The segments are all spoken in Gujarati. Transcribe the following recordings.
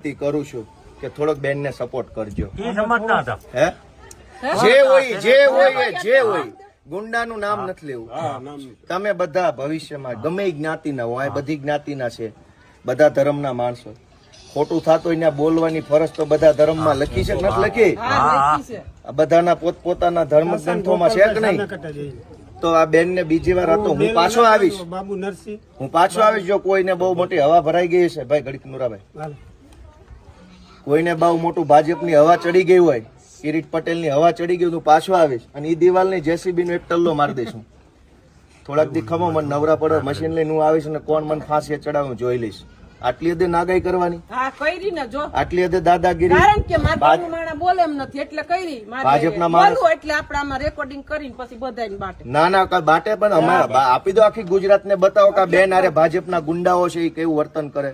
વિનંતી કરું છું કે થોડોક બેનને સપોર્ટ કરજો. એ સમજતા હતા. હે જે હોય ગુંડાનું નામ નથી લેવું. તમે બધા ભવિષ્યમાં ગમે એ જ્ઞાતિના હોય, બધી જ્ઞાતિના છે, બધા ધર્મના માણસો. ખોટું થતું હોય ત્યાં બોલવાની ફરજ તો બધા ધર્મમાં લખી છે કે નથી લખી? બધાના પોતપોતાના ધર્મ ગ્રંથોમાં છે કે નહીં? તો આ બેન ને બીજી વાર હતો હું પાછો આવીશ. જો કોઈને બહુ મોટી હવા ભરાઈ ગઈ છે, ભાઈ ઘડીક નુરાભાઈ, કોઈને બહુ મોટું ભાજપની હવા ચડી ગઈ હોય, કિરીટ પટેલની હવા ચડી ગઈ, હું પાછો આવીશ અને ઈ દિવાલની જેસીબી નો એક ટલ્લો મારી દઈશું. થોડાક દી ખમો મને નવરા પડે મશીન લઈને હું આવીશ અને કોણ મને ફાંસી ચડાવું જોઈ લઈશ. આટલી હદે નાગાઈ કરવાની, આટલી હદે દાદાગીરી. ભાજપના માણસ ના ના બાટે પણ અમારા આપી દો આખી ગુજરાત ને બતાવો કે બેન અરે ભાજપના ગુંડાઓ છે એ કેવું વર્તન કરે.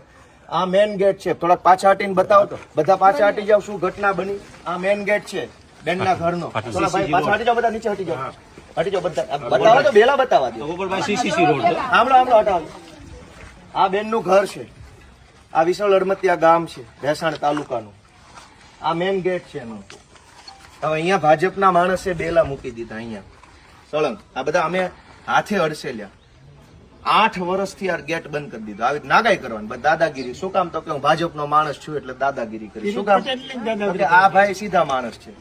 આ મેન ગેટ છે, થોડાક પાછા હટીને બતાવો તો. બધા પાછા હટી જાવ, શું ઘટના બની. આ મેન ગેટ છે બેનના ઘરનો. પાછા હટી જાવ, બધા નીચે હટી જાવ, હટી જાવ બધા. બતાવો તો બેલા બતાવવા દો. સાંભળો હટાવો. આ બેન નું ઘર છે. આ વિશાળ અડમતિયા ગામ છે, ભેસાણ તાલુકાનું. આ મેન ગેટ છે એનો. હવે અહીંયા ભાજપના માણસે બેલા મૂકી દીધા અહીંયા સળંગ. આ બધા અમે હાથે અડસેલ્યા. 8 વર્ષથી આ ગેટ બંધ કરી દીધો. આવી નાગાઈ કરવાની, દાદાગીરી. શું કામ? તો કે હું ભાજપનો માણસ છું એટલે દાદાગીરી કરી. શું કામ? કે આ ભાઈ સીધા માણસ છે.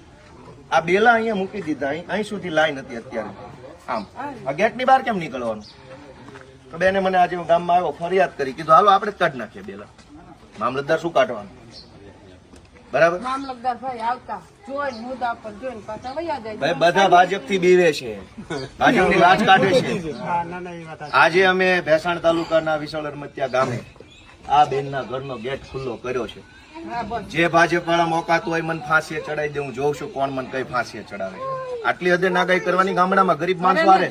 આ બેલા અહીંયા મૂકી દીધા. અહીં સુધી લાઈન હતી અત્યારે. આમ આ ગેટની બહાર કેમ નીકળવાનું? તો બેને મને આજે ગામમાં આવ્યો, ફરિયાદ કરી, કીધું હાલો આપણે જ કાઢી નાખીએ બેલા. મામલતદાર શું કાઢવાનું? બરાબર. મામલતદાર ભાઈ આવતા જોઈને મુદ્દા પર જોઈને પાછા વયા જાય. ભાઈ બધા ભાજપ થી બીવે છે, ભાજપની લાજ કાઢે છે. આજે અમે ભેસાણ તાલુકાના વિશાળ અડમતિયા ગામે આ બેનના ઘરનો ગેટ ખુલ્લો કર્યો છે. જે ભાજપ વાળા મોકાતું હોય મને ફાંસીએ ચડાવી દે. હું જોઉં છું કોણ મને કઈ ફાંસીએ ચડાવે. આટલી હદે નાગાઈ કરવાની ગામડામાં ગરીબ માણસો હારે.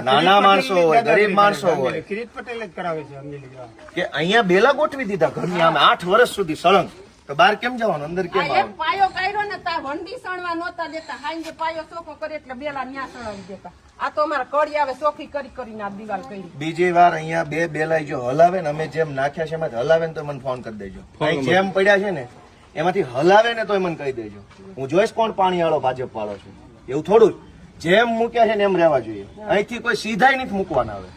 નાના માણસો હોય, ગરીબ માણસો હોય કિરીટ પટેલ જ કરાવે છે કે અહીંયા બેલા ગોઠવી દીધા ઘરની આમે 8 વર્ષ સુધી સળંગ. તો બહાર કેમ જવાનું? અંદર કેમ આવવાનું? પાયો કાઢ્યો ને તાર વંડી સણવા નહોતા દેતા. હાંજે પાયો ચોખ્ખો કરે એટલે બેલા ન્યા સણાવી દેતા. આ તો અમારા કડી આવે ચોખ્ખી કરીને આ દિવાલ કરી. બીજી વાર અહીંયા બે બેલાઈ જો હલાવે ને, અમે જેમ નાખ્યા છે એમાંથી હલાવે ને તો મને ફોન કરી દેજો. અહીં જેમ પડ્યા છે ને એમાંથી હલાવે ને તો મને કહી દેજો. હું જોઈશ કોણ પાણી વાળો ભાજપ વાળો છે. એવું થોડું જેમ મૂક્યા છે ને એમ રહેવા જોઈએ. અહીંથી કોઈ સીધા નથી મૂકવાના. આવે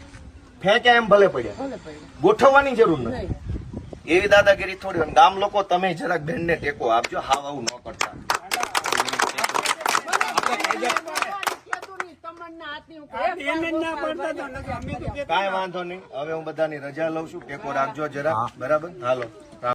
ફેંક્યા એમ ભલે પડ્યા, ગોઠવવાની જરૂર નથી. એવી દાદાગીરી થોડી હોય. ગામ લોકો તમે જરાક બેનને ટેકો આપજો. હાવ આવું ન કરતા. કાંઈ વાંધો નહીં. હવે હું બધાની રજા લઉં છું. ટેકો રાખજો જરા. બરાબર. હાલો.